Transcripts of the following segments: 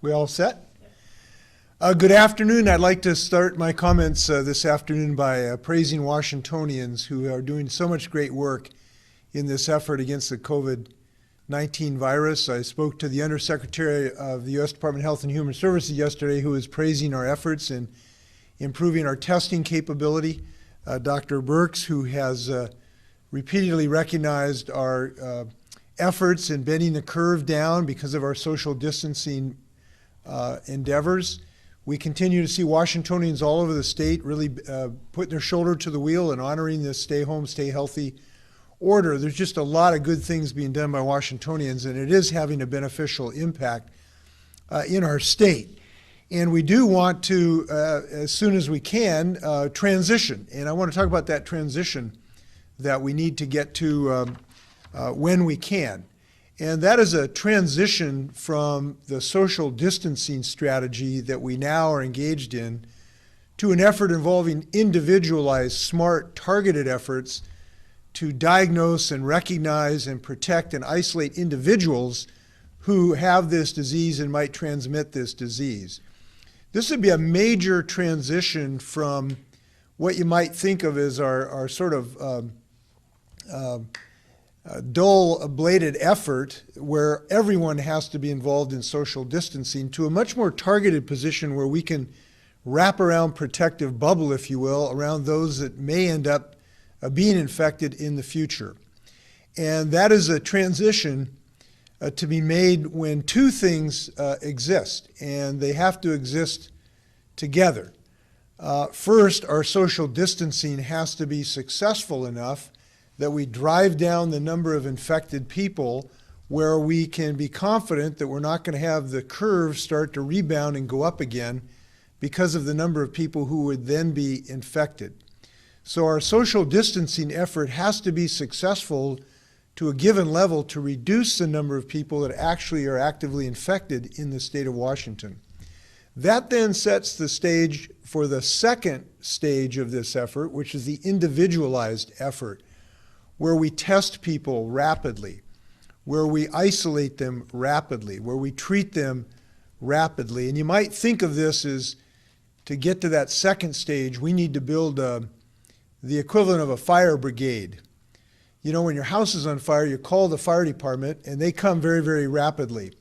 We all set? Good afternoon. I'd like to start my comments this afternoon by praising Washingtonians who are doing so much great work in this effort against the COVID-19 virus. I spoke to the Undersecretary of the U.S. Department of Health and Human Services yesterday, who is praising our efforts in improving our testing capability. Dr. Birx, who has repeatedly recognized our efforts in bending the curve down because of our social distancing endeavors. We continue to see Washingtonians all over the state really putting their shoulder to the wheel and honoring this stay home, stay healthy order. There's just a lot of good things being done by Washingtonians, and it is having a beneficial impact in our state. And we do want to, as soon as we can, transition. And I want to talk about that transition that we need to get to when we can. And that is a transition from the social distancing strategy that we now are engaged in to an effort involving individualized, smart, targeted efforts to diagnose and recognize and protect and isolate individuals who have this disease and might transmit this disease. This would be a major transition from what you might think of as our sort of dull-bladed effort where everyone has to be involved in social distancing to a much more targeted position where we can wrap around protective bubble, if you will, around those that may end up being infected in the future. And that is a transition to be made when two things exist, and they have to exist together. First, our social distancing has to be successful enough that we drive down the number of infected people where we can be confident that we're not going to have the curve start to rebound and go up again because of the number of people who would then be infected. So our social distancing effort has to be successful to a given level to reduce the number of people that actually are actively infected in the state of Washington. That then sets the stage for the second stage of this effort, which is the individualized effort, where we test people rapidly, where we isolate them rapidly, where we treat them rapidly. And you might think of this as, to get to that second stage, we need to build the equivalent of a fire brigade. You know, when your house is on fire, you call the fire department and they come very, very rapidly.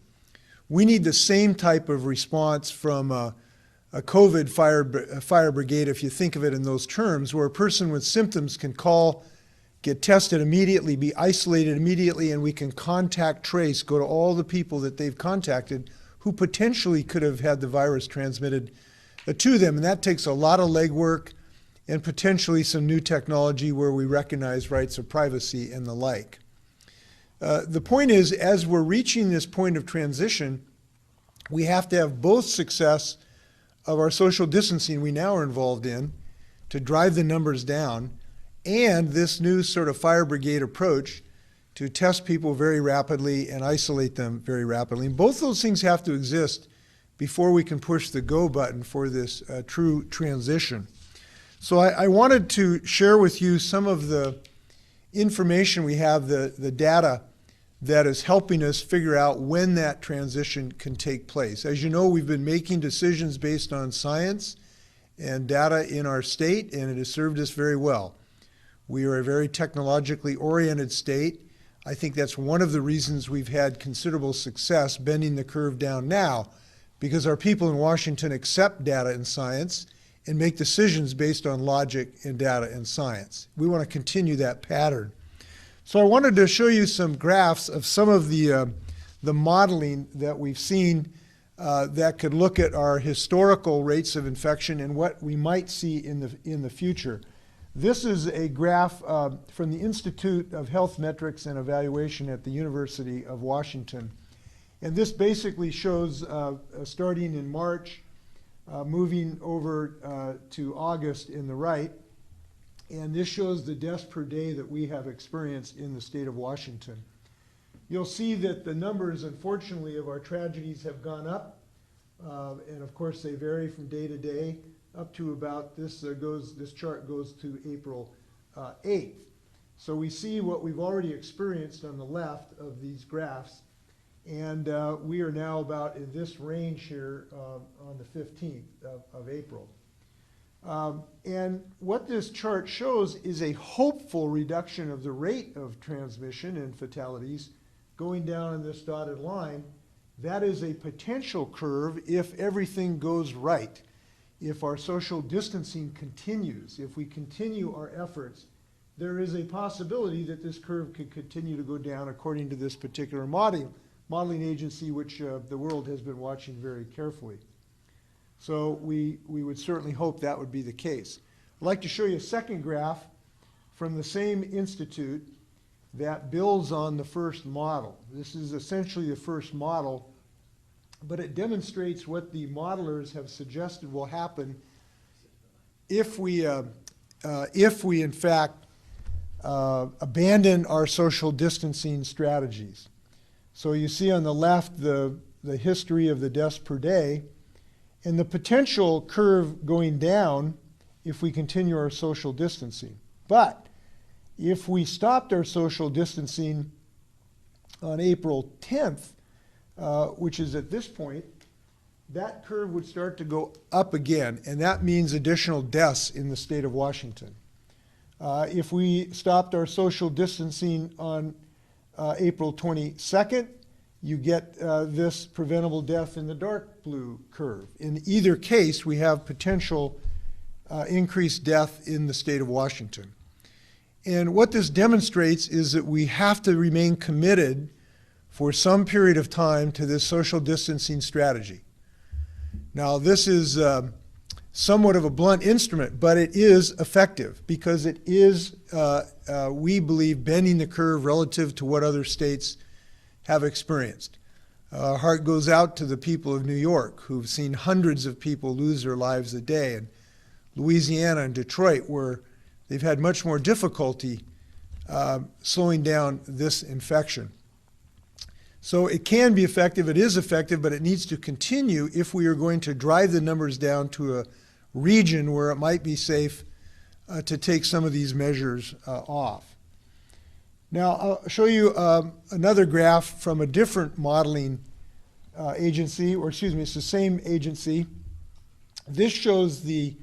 We need the same type of response from a COVID fire brigade, if you think of it in those terms, where a person with symptoms can call, get tested immediately, be isolated immediately, and we can contact trace, go to all the people that they've contacted who potentially could have had the virus transmitted to them. And that takes a lot of legwork and potentially some new technology where we recognize rights of privacy and the like. The point is, as we're reaching this point of transition, we have to have both success of our social distancing we now are involved in to drive the numbers down, and this new sort of fire brigade approach to test people very rapidly and isolate them very rapidly. And both those things have to exist before we can push the go button for this true transition. So I wanted to share with you some of the information we have, the data that is helping us figure out when that transition can take place. As you know, we've been making decisions based on science and data in our state, and it has served us very well. We are a very technologically oriented state. I think that's one of the reasons we've had considerable success bending the curve down now, because our people in Washington accept data and science and make decisions based on logic and data and science. We want to continue that pattern. So I wanted to show you some graphs of some of the modeling that we've seen that could look at our historical rates of infection and what we might see in the future. This is a graph from the Institute of Health Metrics and Evaluation at the University of Washington. And this basically shows starting in March, moving over to August in the right. And this shows the deaths per day that we have experienced in the state of Washington. You'll see that the numbers, unfortunately, of our tragedies have gone up. And of course, they vary from day to day up to about this chart goes to April 8th. So we see what we've already experienced on the left of these graphs. And we are now about in this range here on the 15th of April. And what this chart shows is a hopeful reduction of the rate of transmission and fatalities going down in this dotted line. That is a potential curve if everything goes right. If our social distancing continues, if we continue our efforts, there is a possibility that this curve could continue to go down according to this particular modeling agency, which the world has been watching very carefully. So we would certainly hope that would be the case. I'd like to show you a second graph from the same institute that builds on the first model. This is essentially the first model, but it demonstrates what the modelers have suggested will happen if we in fact abandon our social distancing strategies. So you see on the left the history of the deaths per day and the potential curve going down if we continue our social distancing. But if we stopped our social distancing on April 10th, which is at this point, that curve would start to go up again, and that means additional deaths in the state of Washington. If we stopped our social distancing on April 22nd, you get this preventable death in the dark blue curve. In either case, we have potential increased death in the state of Washington. And what this demonstrates is that we have to remain committed for some period of time to this social distancing strategy. Now, this is somewhat of a blunt instrument, but it is effective because it is, we believe, bending the curve relative to what other states have experienced. Our heart goes out to the people of New York who've seen hundreds of people lose their lives a day, and Louisiana and Detroit where they've had much more difficulty slowing down this infection. So it can be effective, it is effective, but it needs to continue if we are going to drive the numbers down to a region where it might be safe to take some of these measures off. Now, I'll show you another graph from a different modeling agency, or excuse me, it's the same agency. This shows the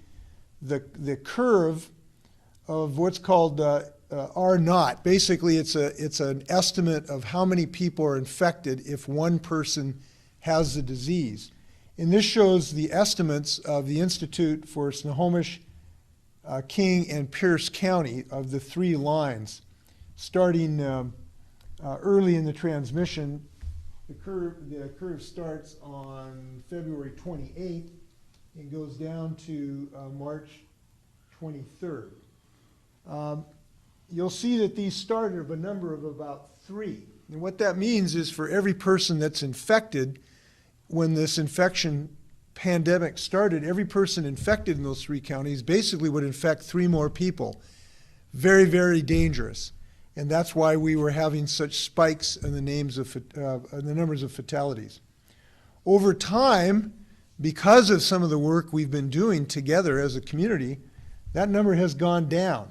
curve of what's called R naught. Basically, it's an estimate of how many people are infected if one person has the disease. And this shows the estimates of the Institute for Snohomish, King, and Pierce County of the three lines. Starting early in the transmission, the curve starts on February 28th and goes down to March 23rd. You'll see that these start at a number of about 3. And what that means is for every person that's infected, when this infection pandemic started, every person infected in those 3 counties basically would infect 3 more people. Very, very dangerous. And that's why we were having such spikes in the numbers of fatalities. Over time, because of some of the work we've been doing together as a community, that number has gone down.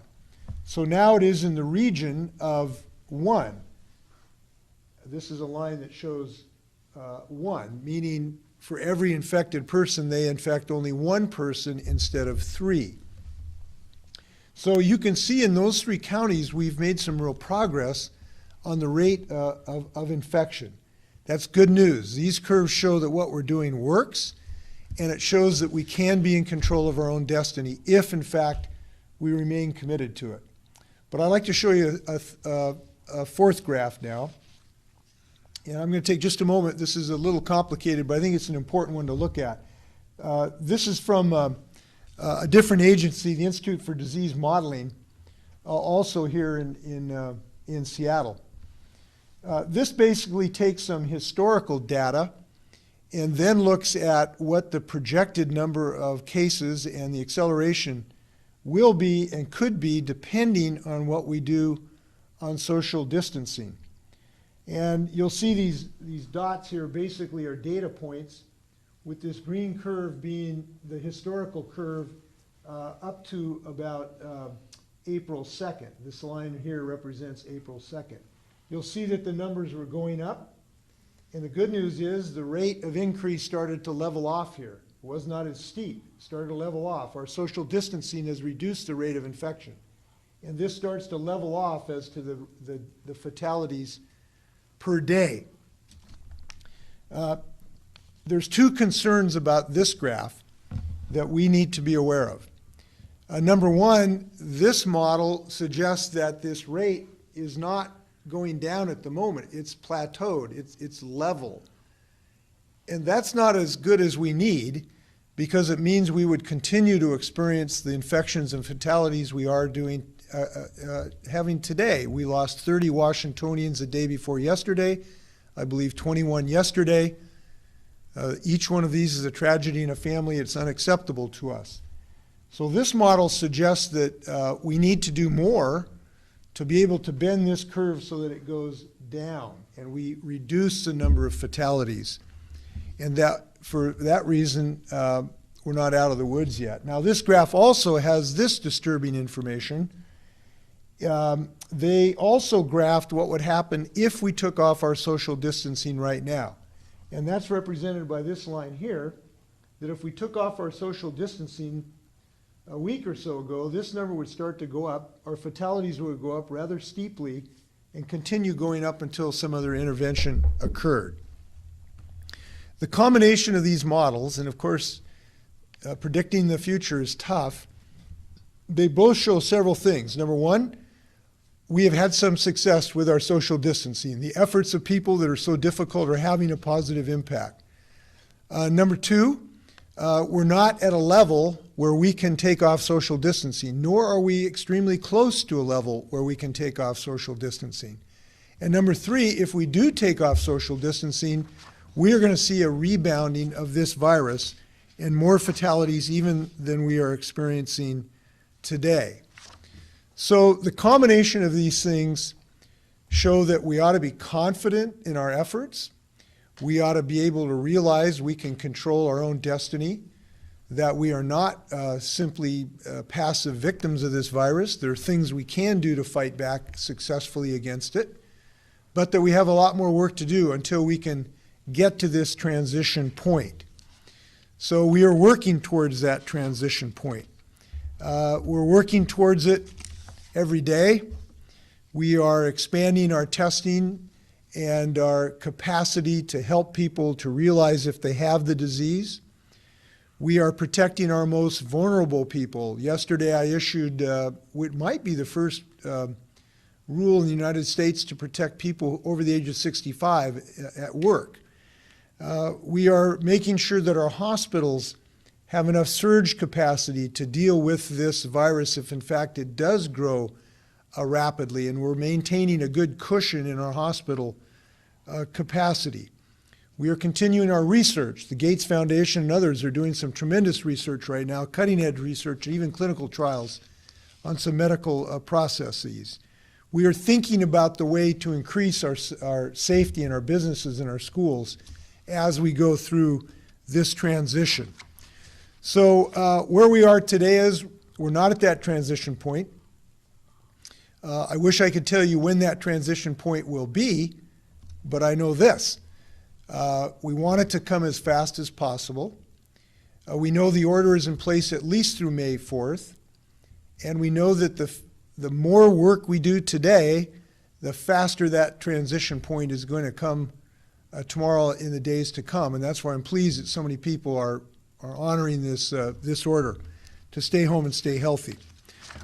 So now it is in the region of 1. This is a line that shows 1, meaning for every infected person, they infect only 1 person instead of 3. So you can see in those 3 counties, we've made some real progress on the rate of infection. That's good news. These curves show that what we're doing works, and it shows that we can be in control of our own destiny if, in fact, we remain committed to it. But I'd like to show you a fourth graph now. And I'm going to take just a moment. This is a little complicated, but I think it's an important one to look at. This is from a different agency, the Institute for Disease Modeling, also here in Seattle. This basically takes some historical data and then looks at what the projected number of cases and the acceleration will be and could be depending on what we do on social distancing. And you'll see these dots here basically are data points, with this green curve being the historical curve up to about April 2nd. This line here represents April 2nd. You'll see that the numbers were going up, And the good news is the rate of increase started to level off here. It was not as steep, it started to level off. Our social distancing has reduced the rate of infection. And this starts to level off as to the fatalities per day. There's two concerns about this graph that we need to be aware of. Number one, this model suggests that this rate is not going down at the moment. It's plateaued, it's level. And that's not as good as we need, because it means we would continue to experience the infections and fatalities we are having today. We lost 30 Washingtonians the day before yesterday, I believe 21 yesterday. Each one of these is a tragedy in a family. It's unacceptable to us. So this model suggests that we need to do more to be able to bend this curve so that it goes down and we reduce the number of fatalities. And that, for that reason, we're not out of the woods yet. Now, this graph also has this disturbing information. They also graphed what would happen if we took off our social distancing right now. And that's represented by this line here, that if we took off our social distancing a week or so ago, this number would start to go up. Our fatalities would go up rather steeply and continue going up until some other intervention occurred. The combination of these models, and of course, predicting the future is tough, they both show several things. Number one, we have had some success with our social distancing. The efforts of people that are so difficult are having a positive impact. Number two, we're not at a level where we can take off social distancing, nor are we extremely close to a level where we can take off social distancing. And number three, if we do take off social distancing, we are going to see a rebounding of this virus and more fatalities even than we are experiencing today. So the combination of these things show that we ought to be confident in our efforts. We ought to be able to realize we can control our own destiny, that we are not simply passive victims of this virus. There are things we can do to fight back successfully against it, but that we have a lot more work to do until we can get to this transition point. So we are working towards that transition point. We're working towards it every day. We are expanding our testing and our capacity to help people to realize if they have the disease. We are protecting our most vulnerable people. Yesterday I issued what might be the first rule in the United States to protect people over the age of 65 at work. We are making sure that our hospitals have enough surge capacity to deal with this virus if in fact it does grow rapidly, and we're maintaining a good cushion in our hospital capacity. We are continuing our research. The Gates Foundation and others are doing some tremendous research right now, cutting-edge research, and even clinical trials on some medical processes. We are thinking about the way to increase our safety in our businesses and our schools as we go through this transition. So where we are today is we're not at that transition point. I wish I could tell you when that transition point will be, but I know this. We want it to come as fast as possible. We know the order is in place at least through May 4th, and we know that the more work we do today, the faster that transition point is going to come tomorrow in the days to come. And that's why I'm pleased that so many people are honoring this order to stay home and stay healthy.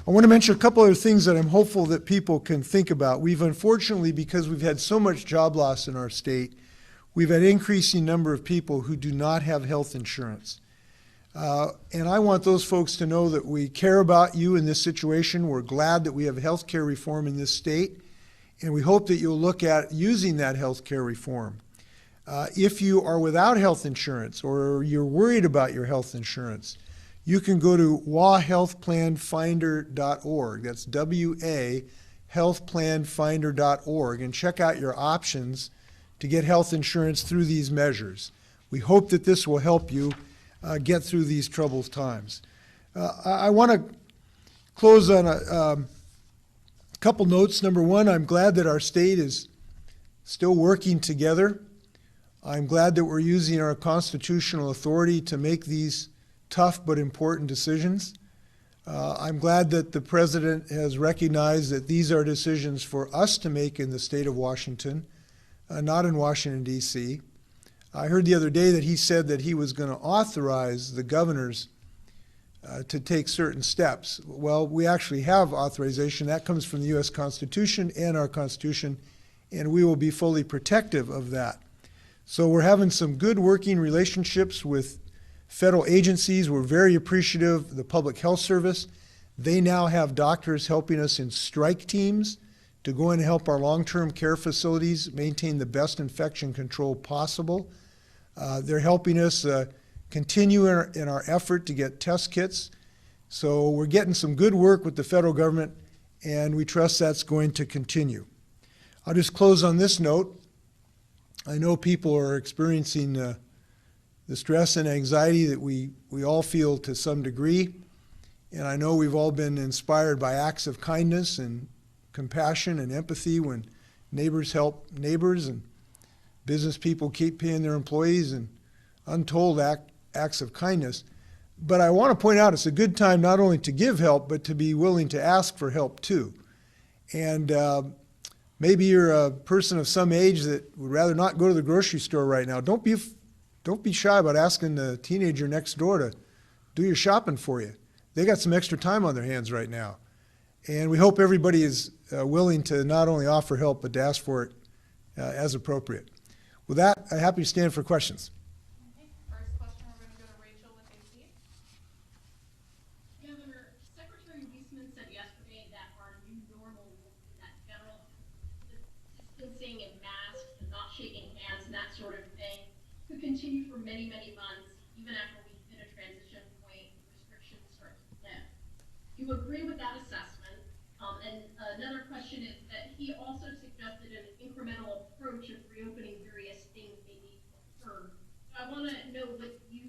I want to mention a couple other things that I'm hopeful that people can think about. We've unfortunately, because we've had so much job loss in our state, we've had an increasing number of people who do not have health insurance. And I want those folks to know that we care about you in this situation. We're glad that we have health care reform in this state, and we hope that you'll look at using that health care reform. If you are without health insurance or you're worried about your health insurance, you can go to wahealthplanfinder.org. That's W-A, healthplanfinder.org, and check out your options to get health insurance through these measures. We hope that this will help you get through these troubled times. I want to close on a couple notes. Number one, I'm glad that our state is still working together I'm glad that we're using our constitutional authority to make these tough but important decisions. I'm glad that the President has recognized that these are decisions for us to make in the state of Washington, not in Washington, D.C. I heard the other day that he said that he was going to authorize the governors to take certain steps. Well, we actually have authorization. That comes from the U.S. Constitution and our Constitution, and we will be fully protective of that. So we're having some good working relationships with federal agencies. We're very appreciative of the Public Health Service. They now have doctors helping us in strike teams to go in and help our long-term care facilities maintain the best infection control possible. They're helping us continue in our effort to get test kits. So we're getting some good work with the federal government, and we trust that's going to continue. I'll just close on this note. I know people are experiencing the stress and anxiety that we all feel to some degree, and I know we've all been inspired by acts of kindness and compassion and empathy when neighbors help neighbors and business people keep paying their employees, and untold acts of kindness. But I want to point out it's a good time not only to give help, but to be willing to ask for help too. And maybe you're a person of some age that would rather not go to the grocery store right now. Don't be shy about asking the teenager next door to do your shopping for you. They got some extra time on their hands right now. And we hope everybody is willing to not only offer help, but to ask for it as appropriate. With that, I'm happy to stand for questions. Okay, first question, we're going to go to Rachel with AC. Governor, Secretary Weissman said yesterday that our new normal will be that general distancing and masks and not shaking hands and that sort of thing could continue for many, many months, even after we hit a transition point and restrictions start to lift. Do you agree with that assessment? And another question is that he also suggested an incremental approach of reopening various things may need to occur. So I want to know what you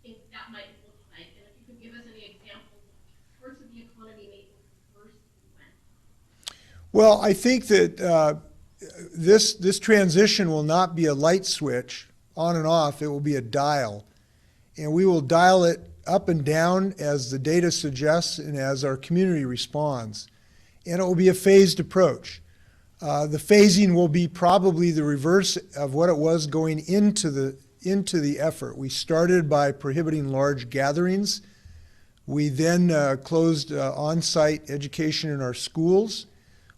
think that might look like, and if you could give us any examples of parts of the economy may open first and when. Well, I think that this transition will not be a light switch on and off. It will be a dial, and we will dial it up and down as the data suggests and as our community responds. And it will be a phased approach. The phasing will be probably the reverse of what it was going into the effort. We started by prohibiting large gatherings. We then closed on-site education in our schools.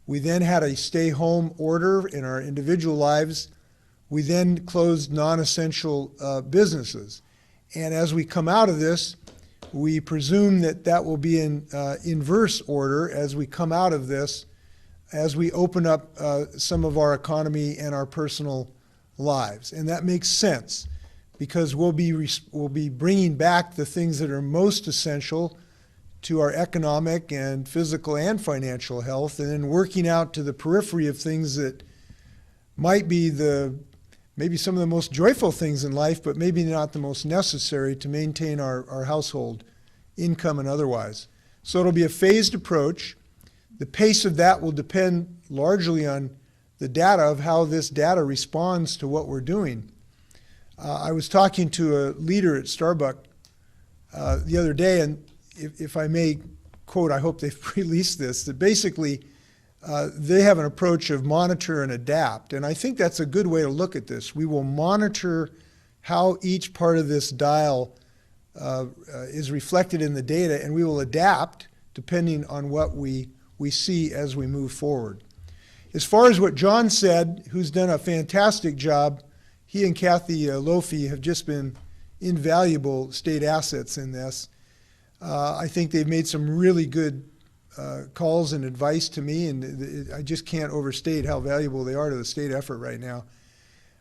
We then had a stay-home order in our individual lives. We then closed non-essential businesses. And as we come out of this, we presume that will be in inverse order as we come out of this, as we open up some of our economy and our personal lives. And that makes sense because we'll be bringing back the things that are most essential to our economic and physical and financial health, and then working out to the periphery of things that might be maybe some of the most joyful things in life, but maybe not the most necessary to maintain our household income and otherwise. So it'll be a phased approach. The pace of that will depend largely on the data of how this data responds to what we're doing. I was talking to a leader at Starbucks the other day, and if I may quote, I hope they've released this, that basically they have an approach of monitor and adapt. And I think that's a good way to look at this. We will monitor how each part of this dial is reflected in the data, and we will adapt depending on what we see as we move forward. As far as what John said, who's done a fantastic job, he and Kathy Lofi have just been invaluable state assets in this. I think they've made some really good calls and advice to me, and I just can't overstate how valuable they are to the state effort right now.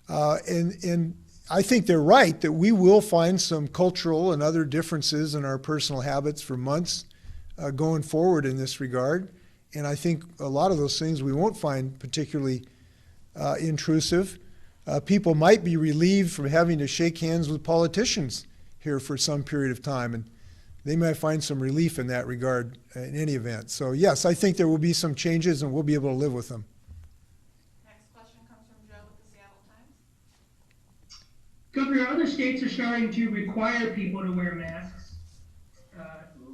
And I think they're right that we will find some cultural and other differences in our personal habits for months going forward in this regard. And I think a lot of those things we won't find particularly intrusive. People might be relieved from having to shake hands with politicians here for some period of time, and they might find some relief in that regard in any event. So yes, I think there will be some changes and we'll be able to live with them. Next question comes from Joe with the Seattle Times. where other states are starting to require people to wear masks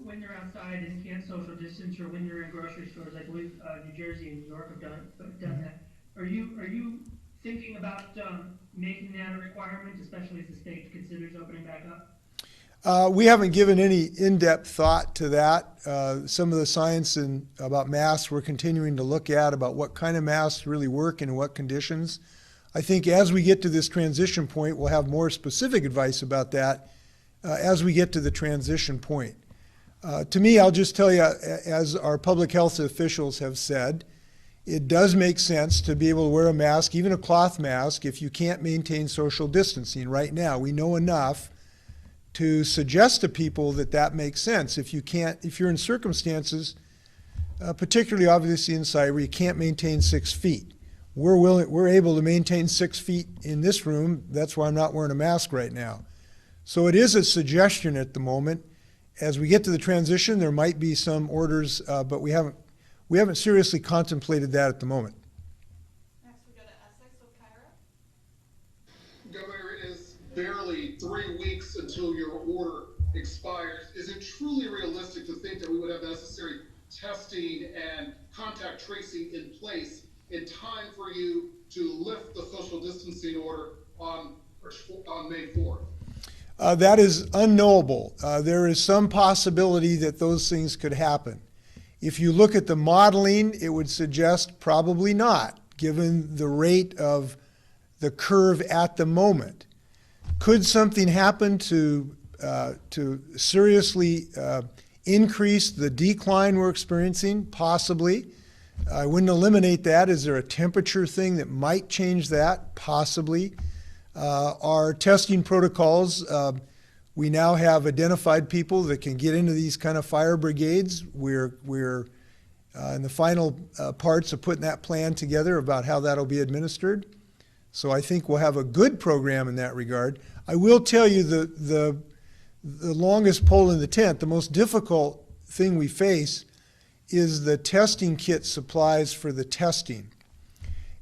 when they're outside and can't social distance, or when they're in grocery stores. I believe New Jersey and New York have done that. Are you thinking about making that a requirement, especially as the state considers opening back up? We haven't given any in-depth thought to that. Some of the science about masks we're continuing to look at, about what kind of masks really work and in what conditions. I think as we get to this transition point, we'll have more specific advice about that as we get to the transition point. To me, I'll just tell you, as our public health officials have said, it does make sense to be able to wear a mask, even a cloth mask, if you can't maintain social distancing. Right now, we know enough to suggest to people that that makes sense. If you're in circumstances, particularly obviously inside, where you can't maintain 6 feet. We're able to maintain 6 feet in this room. That's why I'm not wearing a mask right now. So it is a suggestion at the moment. As we get to the transition, there might be some orders, but we haven't seriously contemplated that at the moment. Next we go to Essex with Kyra. Governor, it is barely 3 weeks until your order expires. Is it truly realistic to think that we would have necessary testing and contact tracing in place in time for you to lift the social distancing order on May 4th? That is unknowable. There is some possibility that those things could happen. If you look at the modeling, it would suggest probably not, given the rate of the curve at the moment. Could something happen to seriously increase the decline we're experiencing? Possibly. I wouldn't eliminate that. Is there a temperature thing that might change that? Possibly. Our testing protocols, we now have identified people that can get into these kind of fire brigades. We're in the final parts of putting that plan together about how that'll be administered. So I think we'll have a good program in that regard. I will tell you the longest pole in the tent, the most difficult thing we face is the testing kit supplies for the testing.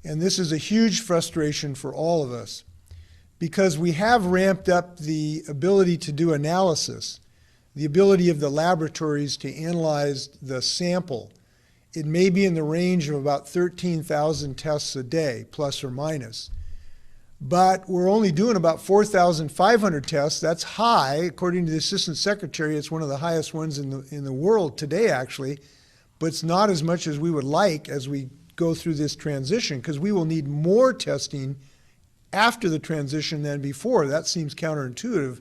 And this is a huge frustration for all of us, because we have ramped up the ability to do analysis, the ability of the laboratories to analyze the sample. It may be in the range of about 13,000 tests a day, plus or minus. But we're only doing about 4,500 tests. That's high. According to the Assistant Secretary, it's one of the highest ones in the world today, actually. But it's not as much as we would like as we go through this transition, because we will need more testing after the transition than before. That seems counterintuitive,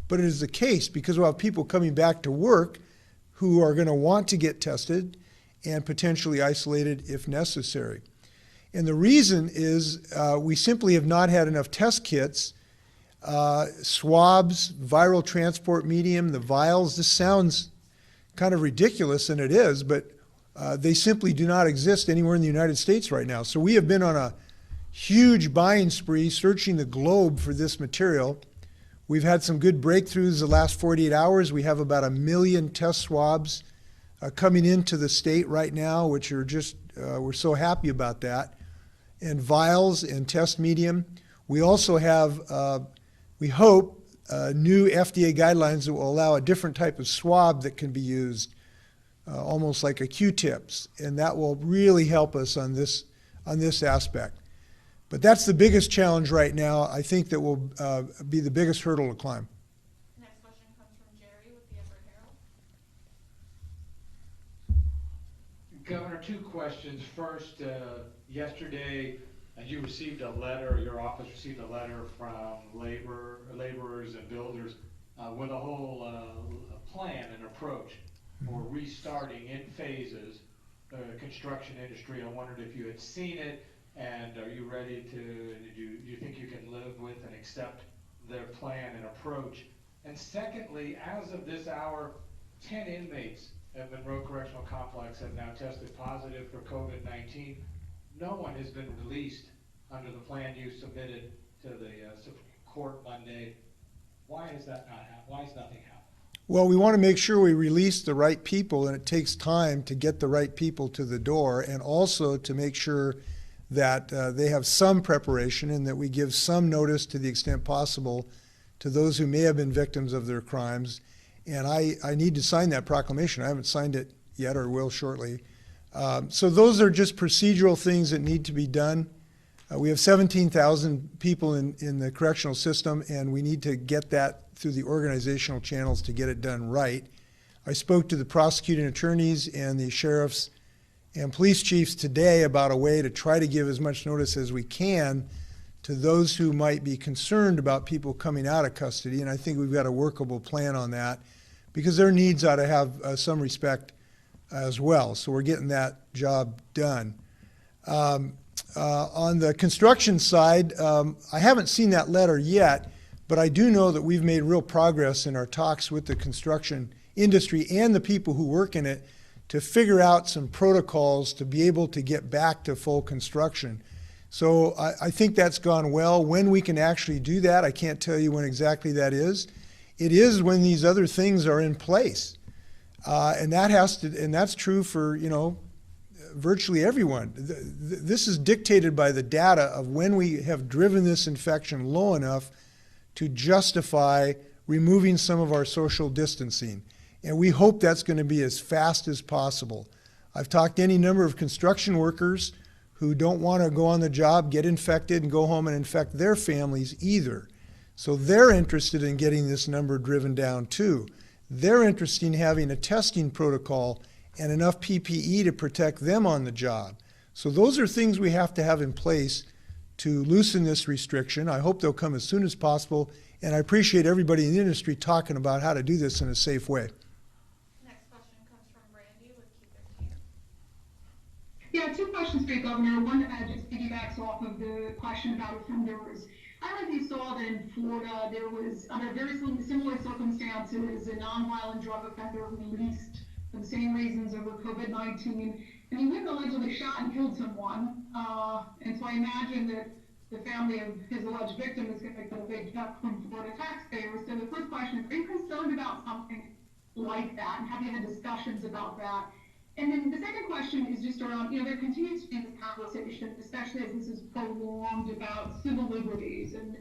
but it is the case, because we'll have people coming back to work who are going to want to get tested and potentially isolated if necessary. And the reason is we simply have not had enough test kits, swabs, viral transport medium, the vials. This sounds kind of ridiculous, and it is, but they simply do not exist anywhere in the United States right now. So we have been on a huge buying spree, searching the globe for this material. We've had some good breakthroughs the last 48 hours. We have about 1 million test swabs coming into the state right now, which are just, we're so happy about that. And vials and test medium. We also have, we hope, new FDA guidelines that will allow a different type of swab that can be used, almost like a Q-tips, and that will really help us on this aspect. But that's the biggest challenge right now. I think that will be the biggest hurdle to climb. Next question comes from Jerry with the Everett Herald. Governor, 2 questions. First, yesterday you received a letter, your office received a letter from laborers and builders with a whole plan and approach for restarting in phases the construction industry. I wondered if you had seen it, and are you ready to, do you think you can live with and accept their plan and approach? And secondly, as of this hour, 10 inmates at Monroe Correctional Complex have now tested positive for COVID-19. No one has been released under the plan you submitted to the Supreme Court Monday. Why is that not happening? Why is nothing happening? Well, we want to make sure we release the right people, and it takes time to get the right people to the door, and also to make sure that they have some preparation and that we give some notice to the extent possible to those who may have been victims of their crimes. And I need to sign that proclamation. I haven't signed it yet or will shortly. So those are just procedural things that need to be done. We have 17,000 people in the correctional system, and we need to get that through the organizational channels to get it done right. I spoke to the prosecuting attorneys and the sheriffs and police chiefs today about a way to try to give as much notice as we can to those who might be concerned about people coming out of custody, and I think we've got a workable plan on that because their needs ought to have some respect as well. So we're getting that job done. On the construction side, I haven't seen that letter yet, but I do know that we've made real progress in our talks with the construction industry and the people who work in it to figure out some protocols to be able to get back to full construction. So I think that's gone well. When we can actually do that, I can't tell you when exactly that is. It is when these other things are in place. And that's true for, virtually everyone. This is dictated by the data of when we have driven this infection low enough to justify removing some of our social distancing. And we hope that's going to be as fast as possible. I've talked to any number of construction workers who don't want to go on the job, get infected, and go home and infect their families either. So they're interested in getting this number driven down too. They're interested in having a testing protocol and enough PPE to protect them on the job. So those are things we have to have in place to loosen this restriction. I hope they'll come as soon as possible, and I appreciate everybody in the industry talking about how to do this in a safe way. Next question comes from Randy with Key 13. Yeah, two questions for you, Governor. One just piggybacks off of the question about offenders. I don't know if you saw that in Florida there was, under very similar circumstances, a nonviolent drug offender released for the same reasons over COVID-19, and he went allegedly shot and killed someone. And so I imagine that the family of his alleged victim is going to get a big cut from Florida taxpayers. So the first question is, are you concerned about something like that, and have you had discussions about that? And then the second question is just around, there continues to be this conversation, especially as this is prolonged, about civil liberties and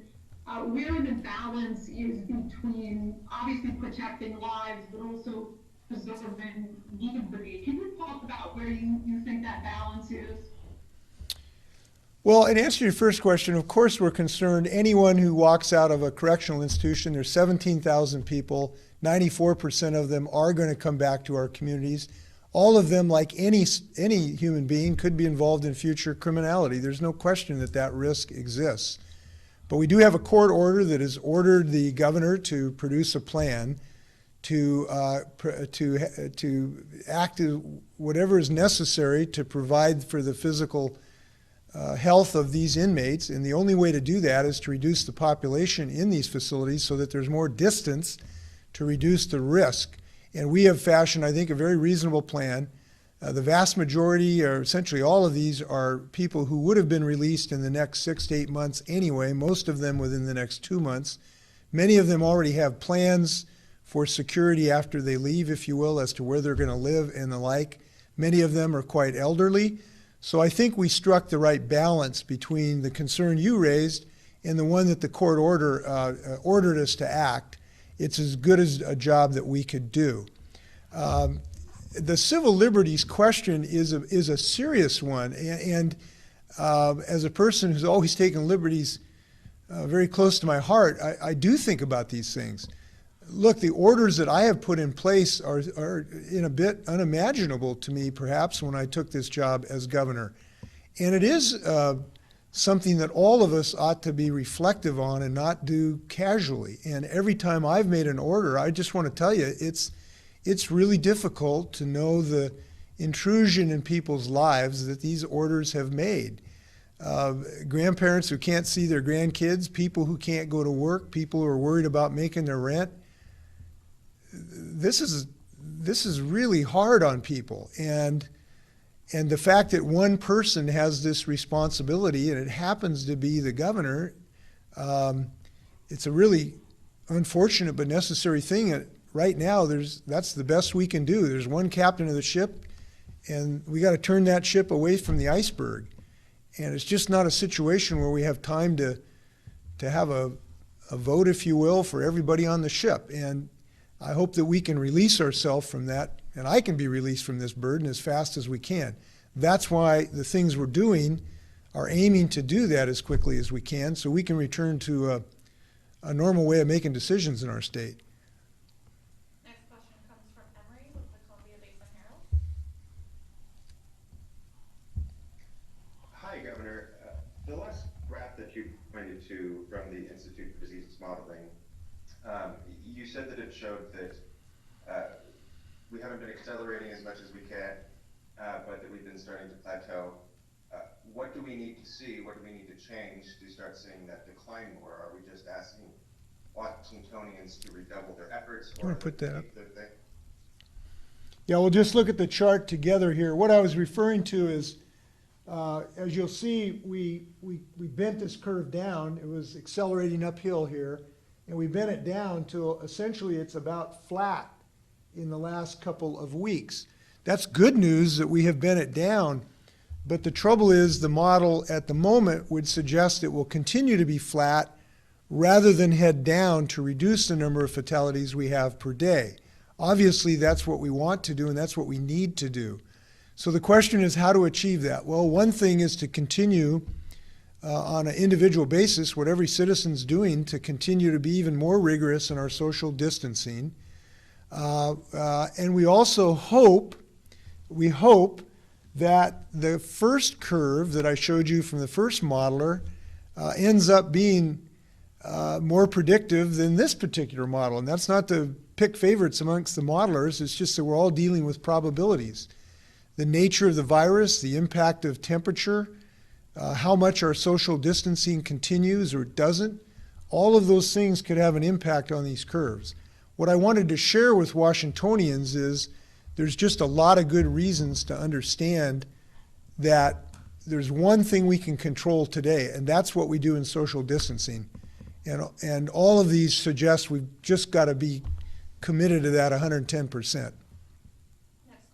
where the balance is between obviously protecting lives, but also preserving liberty. Can you talk about where you think that balance is? Well, in answer to your first question, of course we're concerned. Anyone who walks out of a correctional institution, there's 17,000 people, 94% of them are going to come back to our communities. All of them, like any human being, could be involved in future criminality. There's no question that that risk exists. But we do have a court order that has ordered the governor to produce a plan to act whatever is necessary to provide for the physical health of these inmates. And the only way to do that is to reduce the population in these facilities so that there's more distance to reduce the risk. And we have fashioned, I think, a very reasonable plan. The vast majority, or essentially all of these, are people who would have been released in the next 6 to 8 months anyway, most of them within the next 2 months. Many of them already have plans for security after they leave, if you will, as to where they're going to live and the like. Many of them are quite elderly. So I think we struck the right balance between the concern you raised and the one that the court ordered us to act. It's as good as a job that we could do. The civil liberties question is a serious one, and as a person who's always taken liberties very close to my heart, I do think about these things. Look, the orders that I have put in place are in a bit unimaginable to me, perhaps, when I took this job as governor. And it is something that all of us ought to be reflective on and not do casually. And every time I've made an order, I just want to tell you, it's really difficult to know the intrusion in people's lives that these orders have made. Grandparents who can't see their grandkids, people who can't go to work, people who are worried about making their rent. This is really hard on people. And the fact that one person has this responsibility, and it happens to be the governor, it's a really unfortunate but necessary thing. Right now, that's the best we can do. There's one captain of the ship, and we got to turn that ship away from the iceberg. And it's just not a situation where we have time to have a a vote, if you will, for everybody on the ship. And I hope that we can release ourselves from that, and I can be released from this burden as fast as we can. That's why the things we're doing are aiming to do that as quickly as we can, so we can return to a normal way of making decisions in our state. Next question comes from Emery with the Columbia Basin Herald. Hi, Governor. The last graph that you pointed to from the Institute for Disease Modeling, you said that it showed that we haven't been accelerating as much as we can, but that we've been starting to plateau. What do we need to see? What do we need to change to start seeing that decline more? Are we just asking Washingtonians to redouble their efforts? You want to put that up? The thing? Yeah, we'll just look at the chart together here. What I was referring to is, as you'll see, we bent this curve down. It was accelerating uphill here, and we bent it down to essentially it's about flat in the last couple of weeks. That's good news that we have bent it down, but the trouble is the model at the moment would suggest it will continue to be flat rather than head down to reduce the number of fatalities we have per day. Obviously, that's what we want to do, and that's what we need to do. So the question is how to achieve that. Well, one thing is to continue on an individual basis, what every citizen's doing, to continue to be even more rigorous in our social distancing. And we also hope that the first curve that I showed you from the first modeler ends up being more predictive than this particular model. And that's not to pick favorites amongst the modelers, it's just that we're all dealing with probabilities. The nature of the virus, the impact of temperature, how much our social distancing continues or doesn't, all of those things could have an impact on these curves. What I wanted to share with Washingtonians is there's just a lot of good reasons to understand that there's one thing we can control today, and that's what we do in social distancing. And all of these suggest we've just got to be committed to that 110%. Next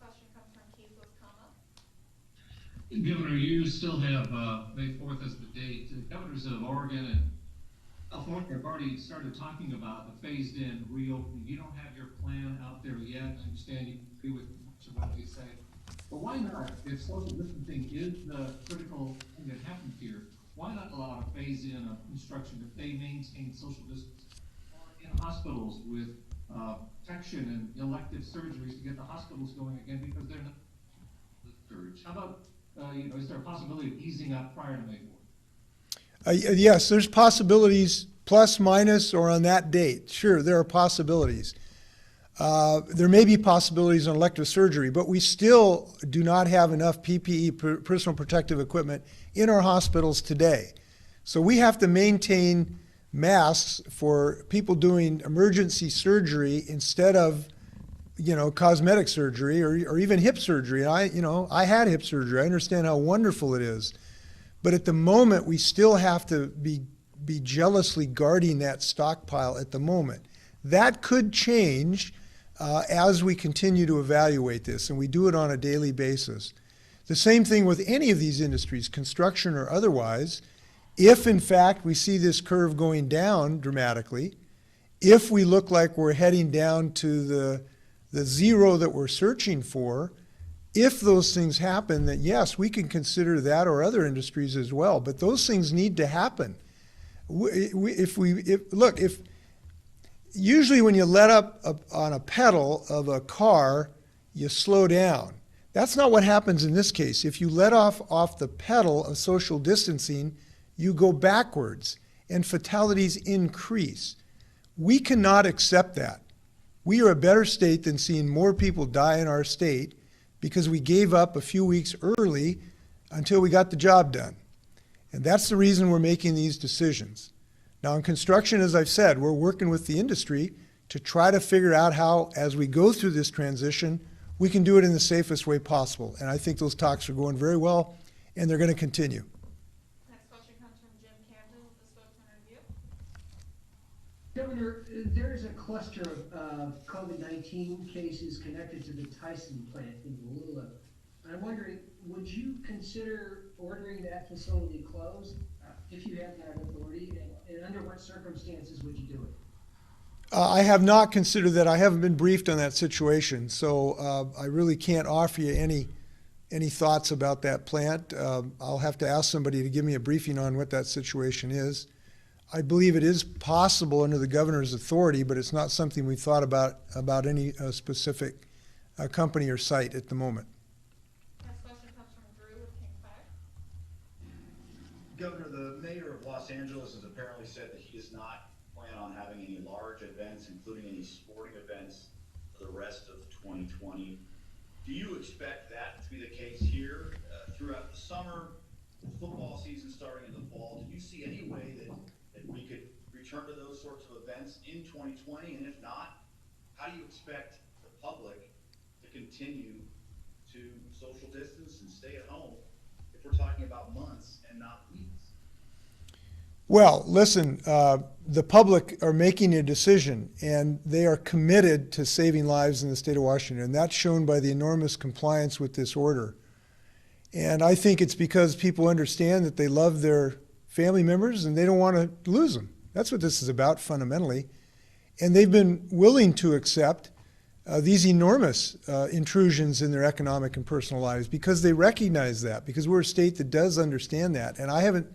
question comes from Keith with Comma. Governor, you still have May 4th as the date. The governors of Oregon and California have already started talking about a phased-in reopening. You don't have your plan out there yet. I understand you agree with much of what they say. But why not, if social distancing is the critical thing that happens here, why not allow a phase-in of instruction if they maintain social distance? Or in hospitals with protection and elective surgeries to get the hospitals going again because they're not the surge. How about, is there a possibility of easing up prior to May 4th? Yes, there's possibilities, plus, minus, or on that date. Sure, there are possibilities. There may be possibilities on elective surgery, but we still do not have enough PPE, personal protective equipment, in our hospitals today. So we have to maintain masks for people doing emergency surgery instead of, cosmetic surgery or even hip surgery. I had hip surgery. I understand how wonderful it is. But at the moment, we still have to be jealously guarding that stockpile at the moment. That could change as we continue to evaluate this, and we do it on a daily basis. The same thing with any of these industries, construction or otherwise. If, in fact, we see this curve going down dramatically, if we look like we're heading down to the zero that we're searching for, if those things happen, then yes, we can consider that or other industries as well. But those things need to happen. Usually when you let up on a pedal of a car, you slow down. That's not what happens in this case. If you let off the pedal of social distancing, you go backwards and fatalities increase. We cannot accept that. We are a better state than seeing more people die in our state because we gave up a few weeks early until we got the job done. And that's the reason we're making these decisions. Now in construction, as I've said, we're working with the industry to try to figure out how, as we go through this transition, we can do it in the safest way possible. And I think those talks are going very well, and they're going to continue. Next question comes from Jim Camden with the Spokesman Review. Governor, there is a cluster of COVID-19 cases connected to the Tyson plant in Wallula. I'm wondering, would you consider ordering that facility closed? if you have that authority, and under what circumstances would you do it? I have not considered that. I haven't been briefed on that situation, so I really can't offer you any thoughts about that plant. I'll have to ask somebody to give me a briefing on what that situation is. I believe it is possible under the governor's authority, but it's not something we've thought about any specific company or site at the moment. Next question comes from Drew with King 5. Governor, the mayor of Los Angeles has apparently said that he does not plan on having any large events, including any sporting events, for the rest of 2020. Do you expect that to be the case here throughout the summer, the football season starting in the fall? Do you see any way that we could return to those sorts of events in 2020? And if not, how do you expect the public to continue to social distance and stay at home if we're talking about months and not weeks? Well, listen, the public are making a decision, and they are committed to saving lives in the state of Washington, and that's shown by the enormous compliance with this order. And I think it's because people understand that they love their family members and they don't want to lose them. That's what this is about fundamentally. And they've been willing to accept these enormous intrusions in their economic and personal lives because they recognize that, because we're a state that does understand that. And I haven't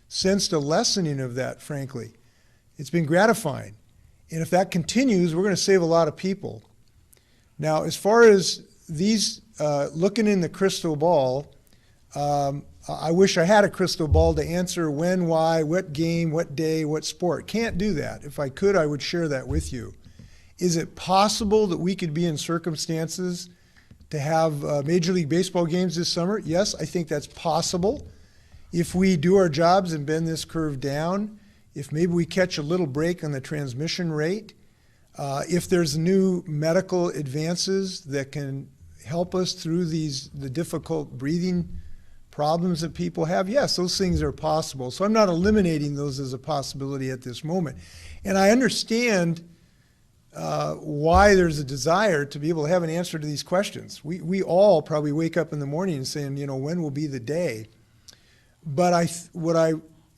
sensed a lessening of that, frankly. It's been gratifying. And if that continues, we're going to save a lot of people. Now, as far as these looking in the crystal ball, I wish I had a crystal ball to answer when, why, what game, what day, what sport. Can't do that. If I could, I would share that with you. Is it possible that we could be in circumstances to have Major League Baseball games this summer? Yes, I think that's possible. If we do our jobs and bend this curve down, if maybe we catch a little break on the transmission rate, if there's new medical advances that can help us through the difficult breathing problems that people have, yes, those things are possible. So I'm not eliminating those as a possibility at this moment. And I understand why there's a desire to be able to have an answer to these questions. We all probably wake up in the morning saying, when will be the day? But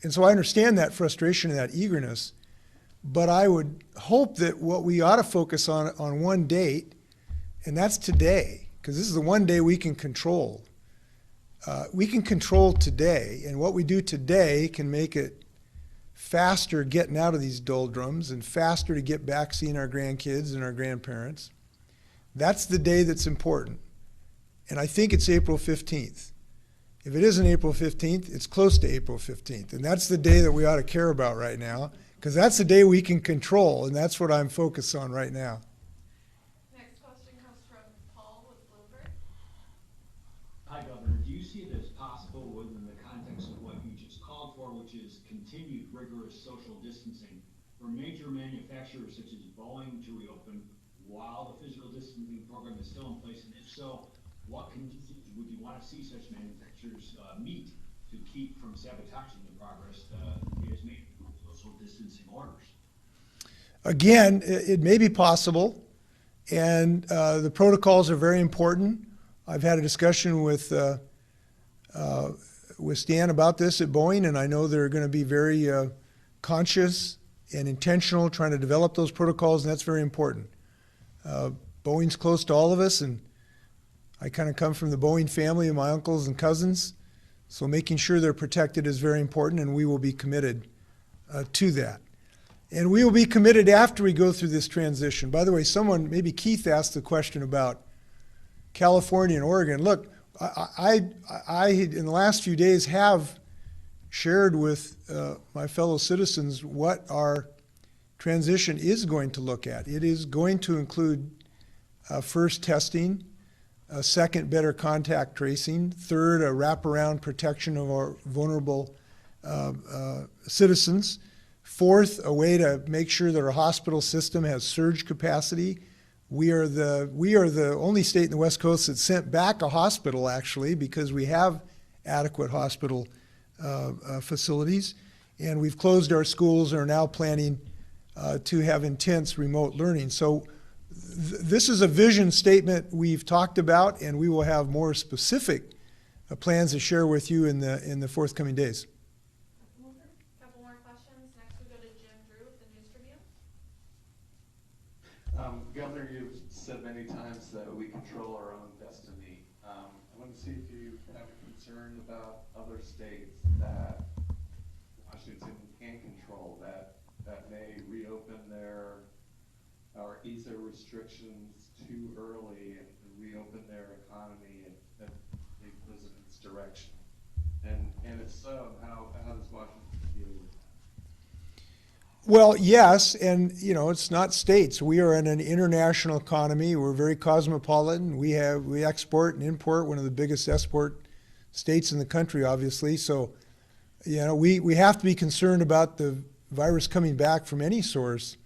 so I understand that frustration and that eagerness, but I would hope that what we ought to focus on one date, and that's today, because this is the one day we can control. We can control today, and what we do today can make it faster getting out of these doldrums and faster to get back seeing our grandkids and our grandparents. That's the day that's important. And I think it's April 15th. If it isn't April 15th, it's close to April 15th. And that's the day that we ought to care about right now, because that's the day we can control, and that's what I'm focused on right now. Next question comes from Paul with Bloomberg. Hi, Governor. Do you see it as possible within the context of what you just called for, which is continued rigorous social distancing, for major manufacturers such as Boeing to reopen while the physical distancing program is still in place? And if so, what conditions would you want to see such manufacturers meet to keep from sabotaging the progress it has made with social distancing orders? Again, it may be possible, and the protocols are very important. I've had a discussion with Stan about this at Boeing, and I know they're going to be very conscious and intentional trying to develop those protocols, and that's very important. Boeing's close to all of us, and I kind of come from the Boeing family of my uncles and cousins, so making sure they're protected is very important, and we will be committed to that. And we will be committed after we go through this transition. By the way, maybe Keith asked the question about California and Oregon. Look, I in the last few days have shared with my fellow citizens what our transition is going to look at. It is going to include first testing, second, better contact tracing, third, a wraparound protection of our vulnerable citizens, fourth, a way to make sure that our hospital system has surge capacity. We are the only state in the West Coast that sent back a hospital, actually, because we have adequate hospital facilities. And we've closed our schools and are now planning to have intense remote learning. So this is a vision statement we've talked about, and we will have more specific plans to share with you in the forthcoming days. more questions. Next we go to Jim Drew with the News Tribune. Governor, you've said many times that we control our own destiny. I want to see if you have a concern about other states that Washington can control, that may reopen their, or ease their restrictions too early and reopen their economy at the president's direction. And if so, how does Washington deal with that? Well, yes, and it's not states. We are in an international economy. We're very cosmopolitan. We export and import, one of the biggest export states in the country, obviously. So, we have to be concerned about the virus coming back from any source.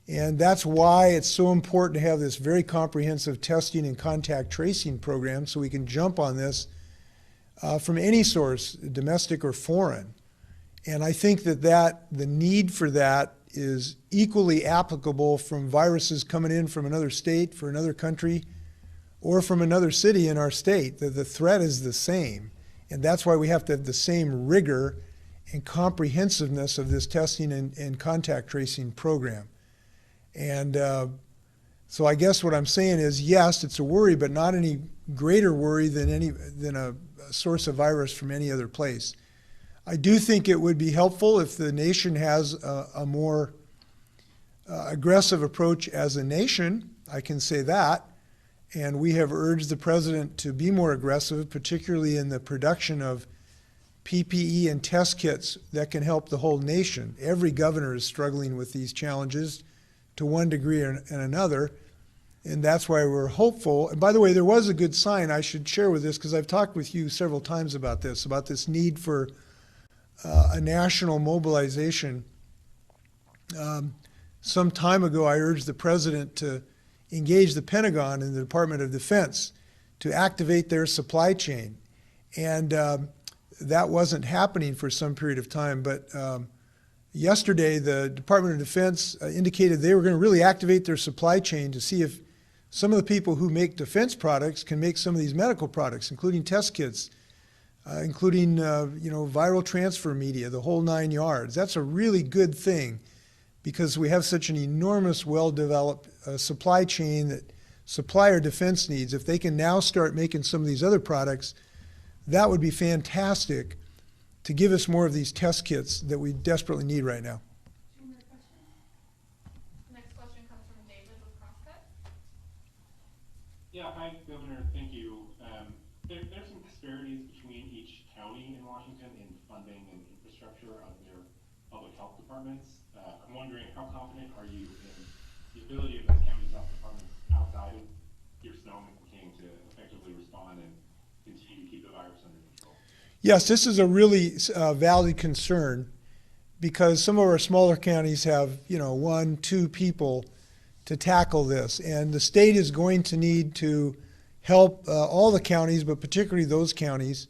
And that's why it's so important to have this very comprehensive testing and contact tracing program so we can jump on this from any source, domestic or foreign. And I think that the need for that is equally applicable from viruses coming in from another state, for another country, or from another city in our state. The threat is the same. And that's why we have to have the same rigor and comprehensiveness of this testing and contact tracing program. And so I guess what I'm saying is, yes, it's a worry, but not any greater worry than a source of virus from any other place. I do think it would be helpful if the nation has a more aggressive approach as a nation. I can say that. And we have urged the president to be more aggressive, particularly in the production of PPE and test kits that can help the whole nation. Every governor is struggling with these challenges to one degree and another. And that's why we're hopeful. And by the way, there was a good sign I should share with this, because I've talked with you several times about this need for a national mobilization. Some time ago, I urged the president to engage the Pentagon and the Department of Defense to activate their supply chain. And that wasn't happening for some period of time. But yesterday, the Department of Defense indicated they were going to really activate their supply chain to see if some of the people who make defense products can make some of these medical products, including test kits, including viral transfer media, the whole 9 yards. That's a really good thing, because we have such an enormous, well-developed supply chain that supply our defense needs. If they can now start making some of these other products, that would be fantastic to give us more of these test kits that we desperately need right now. Two more questions. Next question comes from David with CrossFit. Yeah, hi, Governor. Thank you. There's some disparities between each county in Washington in funding and infrastructure of their public health departments. I'm wondering, how confident are you in the ability of those county health departments outside of your Sonoma and King to effectively respond and continue to keep the virus under control? Yes, this is a really valid concern, because some of our smaller counties have, 1, 2 people to tackle this. And the state is going to need to help all the counties, but particularly those counties.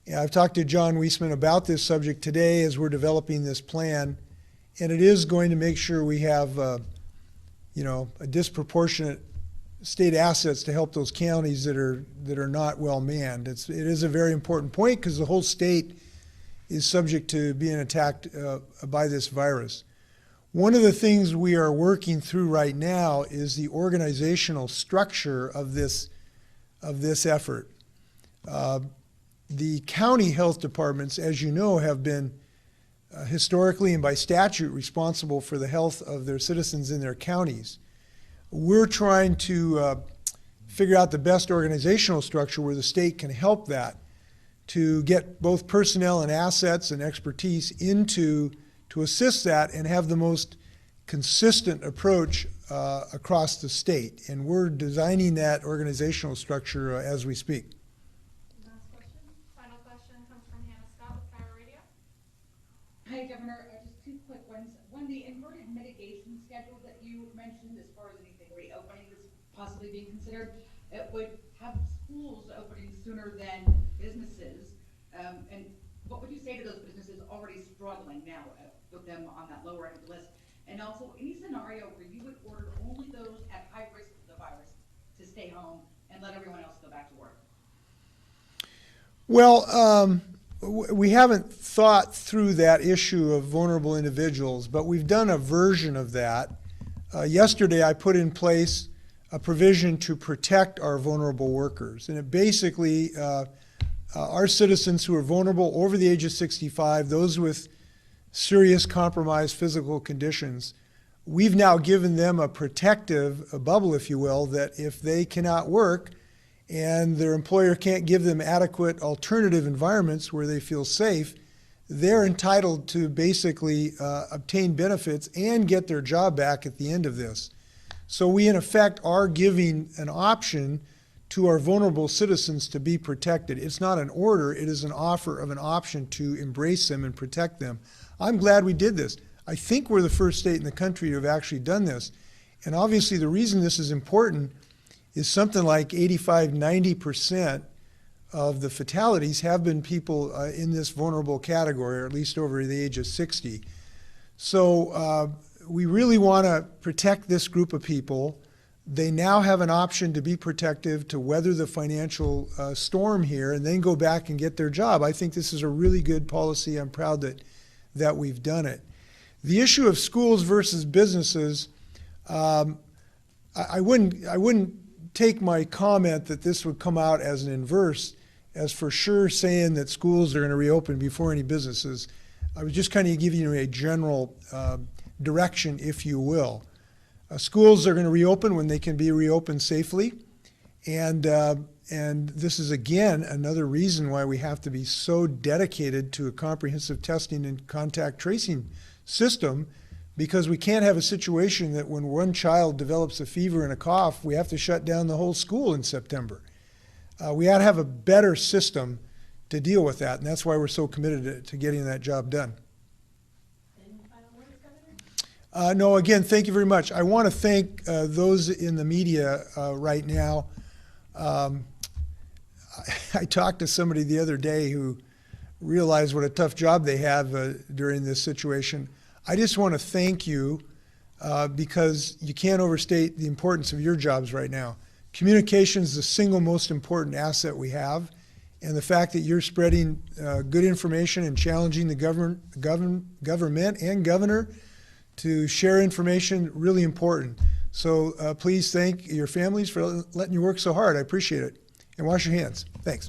And I've talked to John Weisman about this subject today as we're developing this plan. And it is going to make sure we have, a disproportionate state assets to help those counties that are not well manned. It is a very important point, because the whole state is subject to being attacked by this virus. One of the things we are working through right now is the organizational structure of this effort. The county health departments, as you know, have been historically and by statute responsible for the health of their citizens in their counties. We're trying to figure out the best organizational structure where the state can help that, to get both personnel and assets and expertise to assist that and have the most consistent approach across the state. And we're designing that organizational structure as we speak. Last question. Final question comes from Hannah Scott with Power Radio. Hi, Governor. Just two quick ones. One, the inverted mitigation schedule that you mentioned, as far as anything reopening that's possibly being considered, it would have schools opening sooner than businesses. And what would you say to those businesses already struggling now, with them on that lower end of the list? And also, any scenario where you would order only those at high risk of the virus to stay home and let everyone else go back to work? Well, We haven't thought through that issue of vulnerable individuals, but we've done a version of that. Yesterday, I put in place a provision to protect our vulnerable workers. And it basically, our citizens who are vulnerable over the age of 65, those with serious compromised physical conditions, we've now given them a protective bubble, if you will, that if they cannot work and their employer can't give them adequate alternative environments where they feel safe, they're entitled to basically obtain benefits and get their job back at the end of this. So we, in effect, are giving an option to our vulnerable citizens to be protected. It's not an order, it is an offer of an option to embrace them and protect them. I'm glad we did this. I think we're the first state in the country to have actually done this. And obviously the reason this is important is something like 85–90% of the fatalities have been people in this vulnerable category, or at least over the age of 60. So we really want to protect this group of people. They now have an option to be protective, to weather the financial storm here, and then go back and get their job. I think this is a really good policy. I'm proud that we've done it. The issue of schools versus businesses, I wouldn't take my comment that this would come out as an inverse as for sure saying that schools are going to reopen before any businesses. I was just kind of giving you a general direction, if you will. Schools are going to reopen when they can be reopened safely, and this is again another reason why we have to be so dedicated to a comprehensive testing and contact tracing system, because we can't have a situation that when one child develops a fever and a cough, we have to shut down the whole school in September. We ought to have a better system to deal with that, and that's why we're so committed to getting that job done. Any final words, Governor? No, again, thank you very much. I want to thank those in the media right now. I talked to somebody the other day who realized what a tough job they have during this situation. I just want to thank you because you can't overstate the importance of your jobs right now. Communication is the single most important asset we have, and the fact that you're spreading good information and challenging the government and governor to share information, really important. So please thank your families for letting you work so hard. I appreciate it. And wash your hands. Thanks.